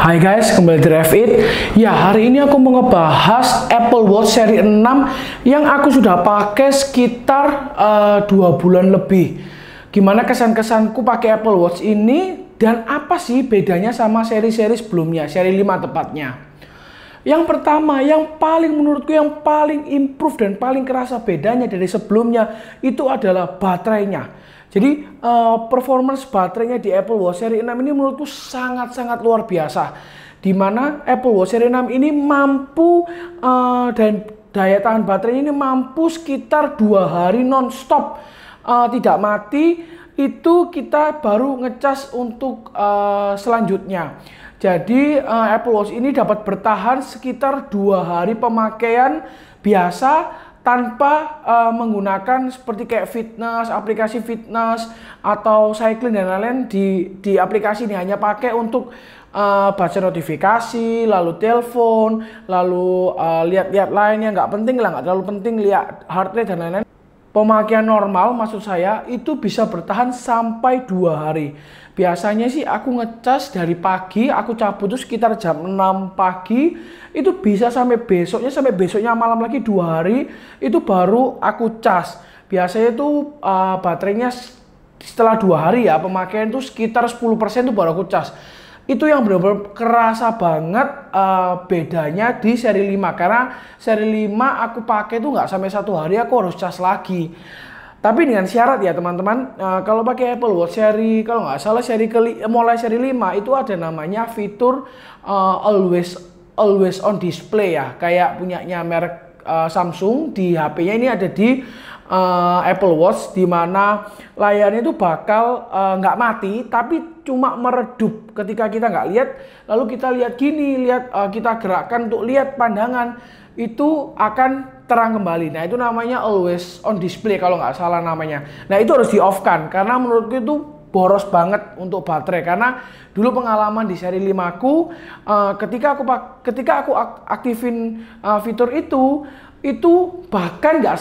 Hai guys, kembali di Revit. Ya, hari ini aku mau ngebahas Apple Watch seri 6 yang aku sudah pakai sekitar 2 bulan lebih. Gimana kesan-kesanku pakai Apple Watch ini dan apa sih bedanya sama seri-seri sebelumnya, seri 5 tepatnya. Yang pertama, yang paling menurutku yang paling improve dan paling kerasa bedanya dari sebelumnya itu adalah baterainya. Jadi performance baterainya di Apple Watch seri 6 ini menurutku sangat-sangat luar biasa. Dimana Apple Watch seri 6 ini mampu dan daya tahan baterainya ini mampu sekitar 2 hari non-stop tidak mati. Itu kita baru ngecas untuk selanjutnya. Jadi Apple Watch ini dapat bertahan sekitar 2 hari pemakaian biasa tanpa menggunakan seperti kayak fitness, aplikasi fitness atau cycling dan lain-lain di aplikasi ini. Hanya pakai untuk baca notifikasi, lalu telepon, lalu lihat-lihat lainnya, nggak penting lah, nggak terlalu penting lihat heart rate dan lain-lain. Pemakaian normal maksud saya itu bisa bertahan sampai 2 hari. Biasanya sih aku ngecas dari pagi, aku cabut itu sekitar jam 6 pagi, itu bisa sampai besoknya malam lagi 2 hari, itu baru aku cas. Biasanya itu baterainya setelah 2 hari ya, pemakaian itu sekitar 10% itu baru aku cas. Itu yang benar-benar kerasa banget bedanya di seri 5. Karena seri 5 aku pakai itu nggak sampai 1 hari aku harus cas lagi. Tapi dengan syarat ya teman-teman, kalau pakai Apple Watch seri, kalau nggak salah mulai seri 5 itu ada namanya fitur always on display ya. Kayak punyanya merek Samsung, di HP-nya ini ada di Apple Watch, di mana layarnya itu bakal nggak mati tapi cuma meredup ketika kita nggak lihat, lalu kita lihat gini, kita gerakkan untuk lihat pandangan itu akan terang kembali. Nah itu namanya always on display kalau nggak salah namanya. Nah itu harus di off kan karena menurutku itu boros banget untuk baterai. Karena dulu pengalaman di seri 5 aku ketika aku aktifin fitur itu bahkan nggak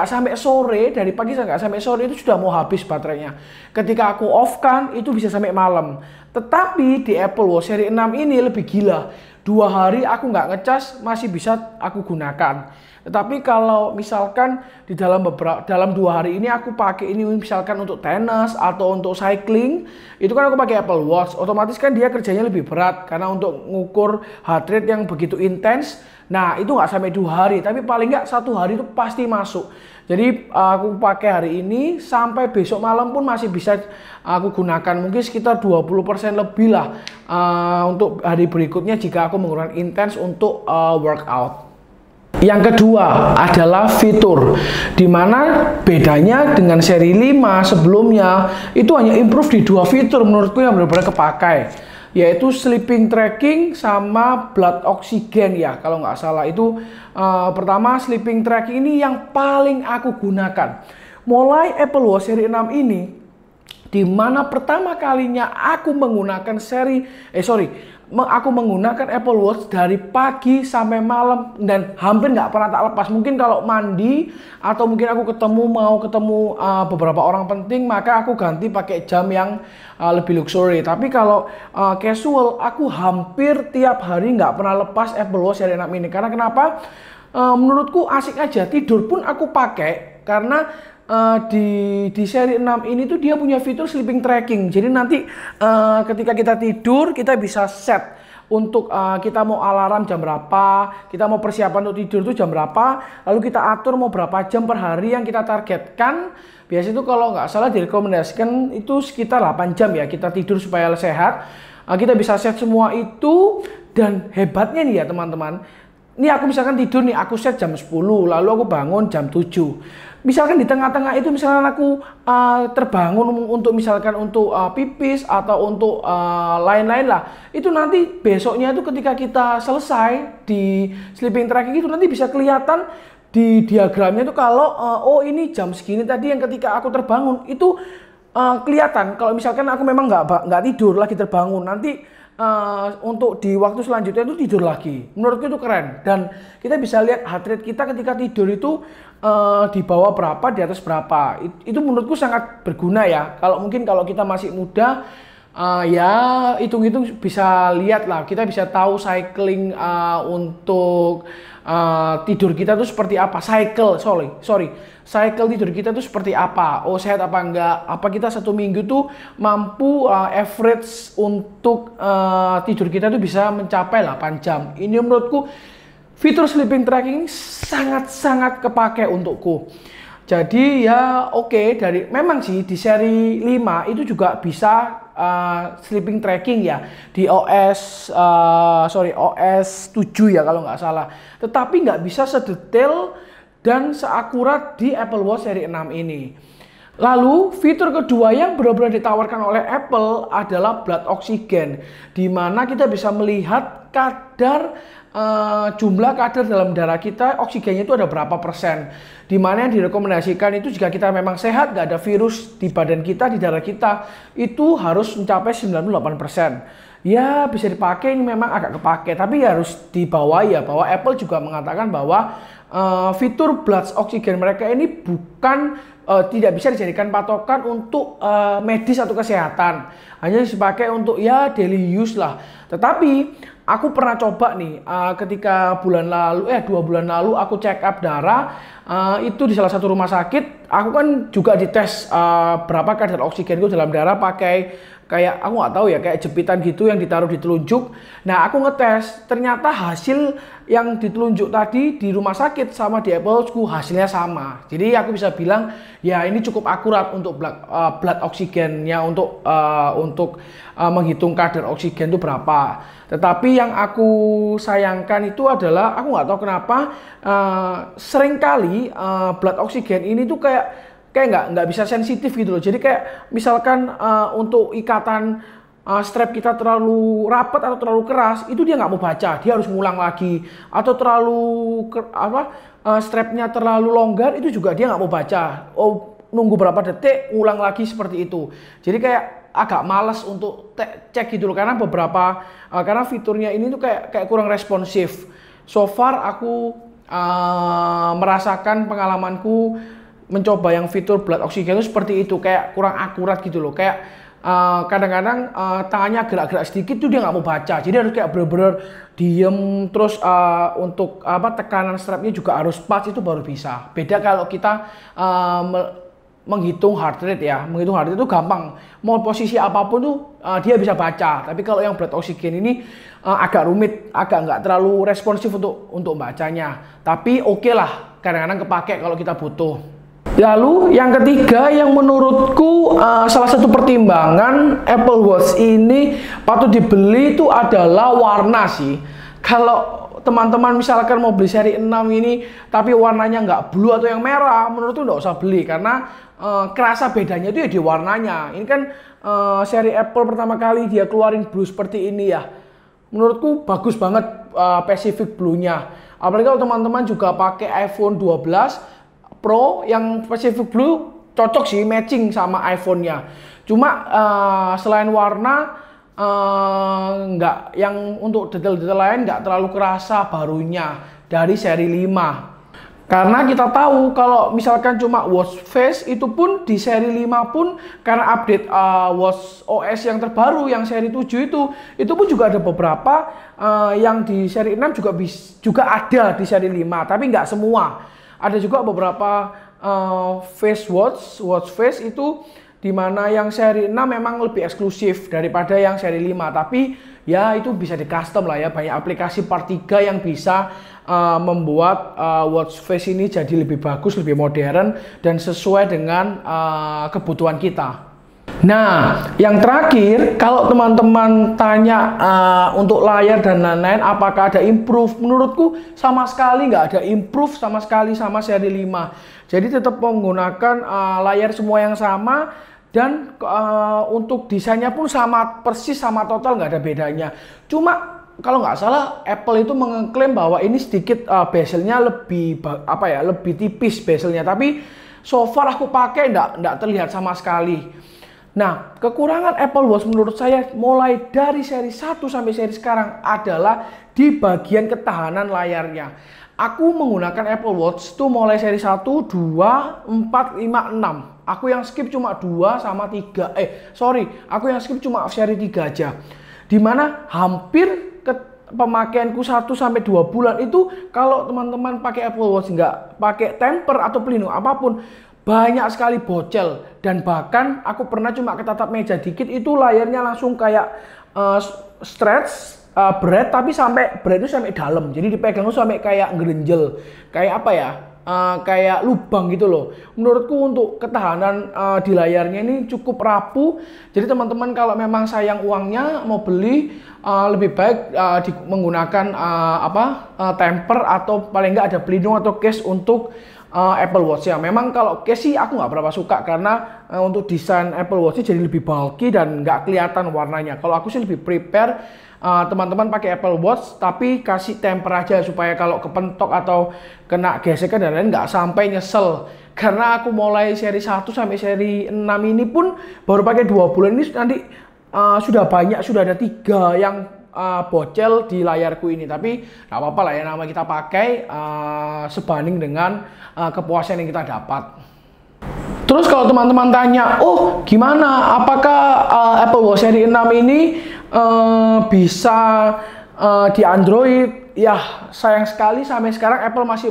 sampai sore, dari pagi nggak sampai sore itu sudah mau habis baterainya. Ketika aku off kan itu bisa sampai malam. Tetapi di Apple Watch seri 6 ini lebih gila. 2 hari aku nggak ngecas masih bisa aku gunakan. Tetapi kalau misalkan di dalam 2 hari ini aku pakai ini misalkan untuk tenis atau untuk cycling, itu kan aku pakai Apple Watch, otomatis kan dia kerjanya lebih berat karena untuk ngukur heart rate yang begitu intens. Nah itu nggak sampai 2 hari, tapi paling nggak 1 hari itu pasti masuk. Jadi aku pakai hari ini sampai besok malam pun masih bisa aku gunakan, mungkin sekitar 20% lebih lah untuk hari berikutnya jika aku menggunakan intens untuk workout. Yang kedua adalah fitur, dimana bedanya dengan seri 5 sebelumnya itu hanya improve di 2 fitur menurutku yang benar-benar kepakai, yaitu sleeping tracking sama blood oxygen ya kalau nggak salah. Itu pertama sleeping tracking ini yang paling aku gunakan mulai Apple Watch seri 6 ini, dimana pertama kalinya aku menggunakan aku menggunakan Apple Watch dari pagi sampai malam dan hampir nggak pernah tak lepas. Mungkin kalau mandi atau mungkin aku mau ketemu beberapa orang penting, maka aku ganti pakai jam yang lebih luxury. Tapi kalau casual, aku hampir tiap hari nggak pernah lepas Apple Watch seri 6 ini. Karena kenapa? Menurutku asik aja. Tidur pun aku pakai karena di seri 6 ini tuh dia punya fitur sleeping tracking. Jadi nanti ketika kita tidur kita bisa set untuk kita mau alarm jam berapa, kita mau persiapan untuk tidur tuh jam berapa, lalu kita atur mau berapa jam per hari yang kita targetkan. Biasanya itu kalau nggak salah direkomendasikan itu sekitar 8 jam ya kita tidur supaya sehat. Kita bisa set semua itu, dan hebatnya nih ya teman-teman, ini aku misalkan tidur nih, aku set jam 10, lalu aku bangun jam 7. Misalkan di tengah-tengah itu misalkan aku terbangun untuk pipis atau untuk lain-lain lah. Itu nanti besoknya itu ketika kita selesai di sleeping tracking itu nanti bisa kelihatan di diagramnya itu kalau oh ini jam segini tadi yang ketika aku terbangun itu kelihatan. Kalau misalkan aku memang nggak tidur lagi terbangun, nanti untuk di waktu selanjutnya itu tidur lagi. Menurutku itu keren, dan kita bisa lihat heart rate kita ketika tidur itu di bawah berapa, di atas berapa. Itu menurutku sangat berguna ya. Kalau kita masih muda, Ya hitung-hitung bisa lihat lah, kita bisa tahu cycling untuk tidur kita tuh seperti apa, cycle tidur kita tuh seperti apa, oh sehat apa enggak, apa kita 1 minggu tuh mampu average untuk tidur kita tuh bisa mencapai 8 jam. Ini menurutku fitur sleeping tracking ini sangat-sangat kepake untukku. Jadi ya oke, memang sih di seri 5 itu juga bisa sleeping tracking ya di OS 7 ya kalau nggak salah. Tetapi nggak bisa sedetail dan seakurat di Apple Watch seri 6 ini. Lalu fitur kedua yang benar-benar ditawarkan oleh Apple adalah blood oxygen, di mana kita bisa melihat jumlah kadar dalam darah kita, oksigennya itu ada berapa persen. Dimana yang direkomendasikan itu jika kita memang sehat, nggak ada virus di badan kita, di darah kita, itu harus mencapai 98%. Ya bisa dipakai, ini memang agak kepake, tapi harus dibawahi ya, bahwa Apple juga mengatakan bahwa fitur blood oxygen mereka ini tidak bisa dijadikan patokan untuk medis atau kesehatan, hanya dipakai untuk ya daily use lah. Tetapi aku pernah coba nih ketika 2 bulan lalu aku check up darah itu di salah satu rumah sakit. Aku kan juga dites berapa kadar oksigenku dalam darah pakai kayak aku nggak tahu ya, kayak jepitan gitu yang ditaruh di telunjuk. Nah aku ngetes, ternyata hasil yang di telunjuk tadi di rumah sakit sama di Apple Watch hasilnya sama. Jadi aku bisa bilang ya ini cukup akurat untuk blood oksigennya, untuk menghitung kadar oksigen itu berapa. Tetapi yang aku sayangkan itu adalah aku nggak tahu kenapa seringkali blood oksigen ini tuh kayak nggak bisa sensitif gitu loh. Jadi kayak misalkan untuk ikatan strap kita terlalu rapat atau terlalu keras, itu dia nggak mau baca, dia harus ngulang lagi. Atau strapnya terlalu longgar, itu juga dia nggak mau baca. Oh, nunggu berapa detik, ngulang lagi seperti itu. Jadi kayak agak malas untuk cek gitu loh, karena karena fiturnya ini tuh kayak kurang responsif. So far aku merasakan pengalamanku mencoba yang fitur blood oxygen itu seperti itu, kayak kurang akurat gitu loh. Kayak kadang-kadang tangannya gerak-gerak sedikit tuh dia nggak mau baca, jadi harus kayak bener-bener diem. Terus untuk tekanan strapnya juga harus pas, itu baru bisa. Beda kalau kita menghitung heart rate ya, menghitung heart rate itu gampang, mau posisi apapun tuh dia bisa baca. Tapi kalau yang blood oxygen ini agak rumit, agak nggak terlalu responsif untuk bacanya. Tapi oke lah, kadang-kadang kepake kalau kita butuh. Lalu yang ketiga yang menurutku salah satu pertimbangan Apple Watch ini patut dibeli itu adalah warna sih. Kalau teman-teman misalkan mau beli seri 6 ini tapi warnanya nggak blue atau yang merah, menurutku nggak usah beli, karena kerasa bedanya itu ya di warnanya. Ini kan seri Apple pertama kali dia keluarin blue seperti ini ya. Menurutku bagus banget Pacific Blue-nya. Apalagi kalau teman-teman juga pakai iPhone 12 Pro, yang Pacific Blue cocok sih, matching sama iPhone-nya. Cuma selain warna, nggak, yang untuk detail-detail lain nggak terlalu kerasa barunya dari seri 5. Karena kita tahu kalau misalkan cuma watch face itu pun di seri 5 pun karena update watch OS yang terbaru yang seri 7 itu pun juga ada beberapa yang di seri 6 juga ada di seri 5, tapi nggak semua. Ada juga beberapa watch face itu dimana yang seri 6 memang lebih eksklusif daripada yang seri 5. Tapi ya itu bisa di custom lah ya, banyak aplikasi part 3 yang bisa membuat watch face ini jadi lebih bagus, lebih modern dan sesuai dengan kebutuhan kita. Nah, yang terakhir, kalau teman-teman tanya untuk layar dan lain-lain apakah ada improve, menurutku sama sekali nggak ada improve sama sekali sama seri 5. Jadi tetap menggunakan layar semua yang sama, dan untuk desainnya pun sama persis, sama total, nggak ada bedanya. Cuma kalau nggak salah Apple itu mengklaim bahwa ini sedikit bezelnya lebih lebih tipis bezelnya, tapi so far aku pakai nggak terlihat sama sekali. Nah, kekurangan Apple Watch menurut saya mulai dari seri 1 sampai seri sekarang adalah di bagian ketahanan layarnya. Aku menggunakan Apple Watch tuh mulai seri 1, 2, 4, 5, 6. Aku yang skip cuma 2 sama 3. Aku yang skip cuma seri 3 aja. Dimana hampir pemakaianku 1 sampai 2 bulan itu kalau teman-teman pakai Apple Watch nggak pakai temper atau pelindung apapun, banyak sekali bocel. Dan bahkan aku pernah cuma ketatap meja dikit itu layarnya langsung kayak stretch berat, tapi sampai berat itu sampai dalam, jadi dipegang itu sampai kayak ngerenjel, kayak apa ya, kayak lubang gitu loh. Menurutku untuk ketahanan di layarnya ini cukup rapuh. Jadi teman-teman kalau memang sayang uangnya mau beli, lebih baik menggunakan temper atau paling nggak ada pelindung atau case untuk Apple Watch ya. Memang kalau case sih aku nggak berapa suka karena untuk desain Apple Watch jadi lebih bulky dan nggak kelihatan warnanya. Kalau aku sih lebih prepare teman-teman pakai Apple Watch tapi kasih temper aja supaya kalau kepentok atau kena gesekan dan lain nggak sampai nyesel. Karena aku mulai seri 1 sampai seri 6 ini pun baru pakai 2 bulan ini nanti sudah ada 3 yang bocel di layarku ini. Tapi nggak apa-apa lah ya, nama kita pakai sebanding dengan kepuasan yang kita dapat. Terus kalau teman-teman tanya, oh gimana, apakah Apple Watch seri 6 ini bisa di Android? Ya sayang sekali sampai sekarang Apple masih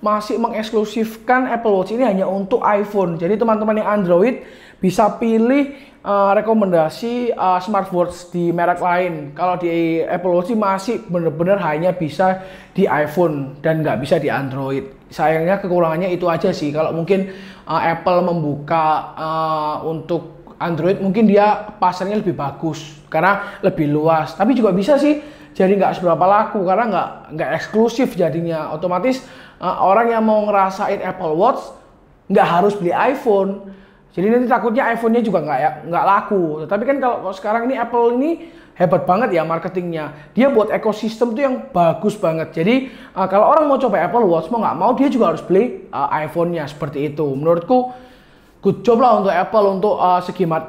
masih mengeksklusifkan Apple Watch ini hanya untuk iPhone. Jadi teman-teman yang Android bisa pilih rekomendasi smartwatch di merek lain. Kalau di Apple Watch masih benar-benar hanya bisa di iPhone dan nggak bisa di Android. Sayangnya kekurangannya itu aja sih. Kalau mungkin Apple membuka untuk Android, mungkin dia pasarnya lebih bagus karena lebih luas. Tapi juga bisa sih jadi nggak seberapa laku karena nggak eksklusif jadinya. Otomatis orang yang mau ngerasain Apple Watch nggak harus beli iPhone. Jadi nanti takutnya iPhone-nya juga nggak laku. Tapi kan kalau sekarang ini Apple ini hebat banget ya marketingnya. Dia buat ekosistem tuh yang bagus banget. Jadi kalau orang mau coba Apple Watch mau nggak mau dia juga harus beli iPhone-nya seperti itu. Menurutku good job lah untuk Apple untuk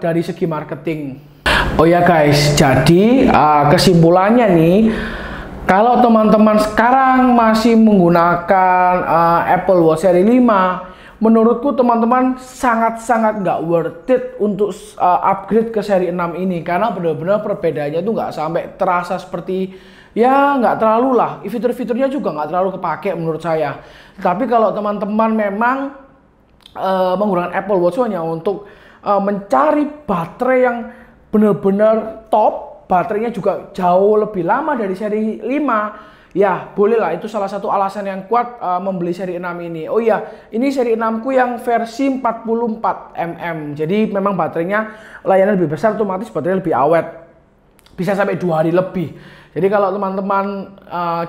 dari segi marketing. Oh ya guys, jadi kesimpulannya nih, kalau teman-teman sekarang masih menggunakan Apple Watch seri 5, menurutku teman-teman sangat-sangat nggak worth it untuk upgrade ke seri 6 ini karena benar-benar perbedaannya itu nggak sampai terasa seperti, ya nggak terlalu lah, fitur-fiturnya juga nggak terlalu kepake menurut saya. Tapi kalau teman-teman memang menggunakan Apple Watch hanya untuk mencari baterai yang benar-benar top, baterainya juga jauh lebih lama dari seri 5, ya bolehlah, itu salah satu alasan yang kuat membeli seri 6 ini. Oh iya, ini seri 6 ku yang versi 44 mm. Jadi memang baterainya layarnya lebih besar, otomatis baterainya lebih awet. Bisa sampai 2 hari lebih. Jadi kalau teman-teman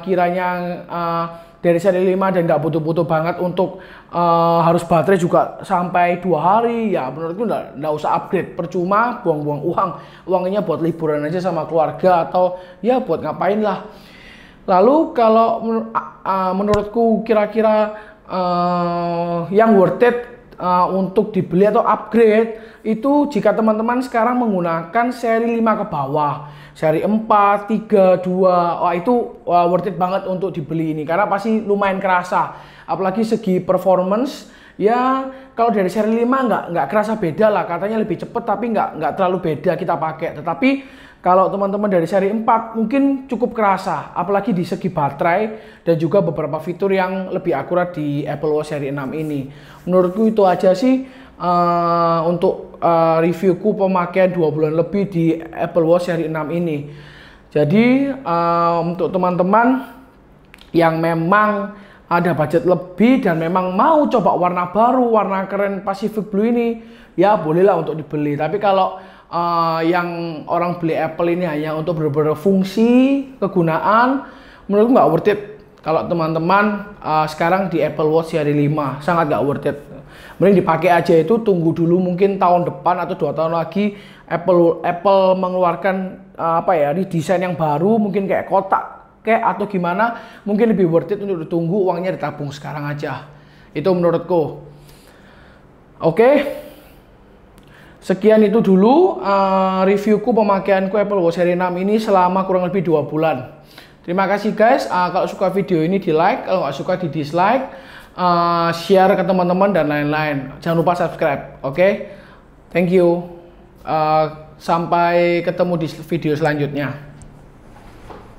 kiranya dari seri 5 dan nggak butuh-butuh banget untuk harus baterai juga sampai 2 hari, ya menurutku nggak usah upgrade. Percuma buang-buang uangnya buat liburan aja sama keluarga atau ya buat ngapain lah. Lalu kalau menurutku kira-kira yang worth it untuk dibeli atau upgrade itu jika teman-teman sekarang menggunakan seri 5 ke bawah. Seri 4, 3, 2, itu worth it banget untuk dibeli ini karena pasti lumayan kerasa. Apalagi segi performance, ya kalau dari seri 5 nggak kerasa beda lah, katanya lebih cepet tapi nggak terlalu beda kita pakai. Tetapi kalau teman-teman dari seri 4 mungkin cukup kerasa, apalagi di segi baterai dan juga beberapa fitur yang lebih akurat di Apple Watch seri 6 ini. Menurutku itu aja sih untuk reviewku pemakaian 2 bulan lebih di Apple Watch seri 6 ini. Jadi untuk teman-teman yang memang ada budget lebih dan memang mau coba warna baru, warna keren Pacific Blue ini, ya bolehlah untuk dibeli. Tapi kalau yang orang beli Apple ini hanya untuk beberapa fungsi kegunaan, menurutku nggak worth it. Kalau teman-teman sekarang di Apple Watch seri 5 sangat nggak worth it. Mending dipakai aja, itu tunggu dulu mungkin tahun depan atau 2 tahun lagi Apple mengeluarkan desain yang baru, mungkin kayak kotak atau gimana, mungkin lebih worth it untuk ditunggu, uangnya ditabung sekarang aja. Itu menurutku. Oke. Sekian itu dulu reviewku pemakaianku Apple Watch seri 6 ini selama kurang lebih 2 bulan. Terima kasih guys. Kalau suka video ini di like, kalau nggak suka di dislike, share ke teman-teman dan lain-lain. Jangan lupa subscribe. Oke? Thank you. Sampai ketemu di video selanjutnya.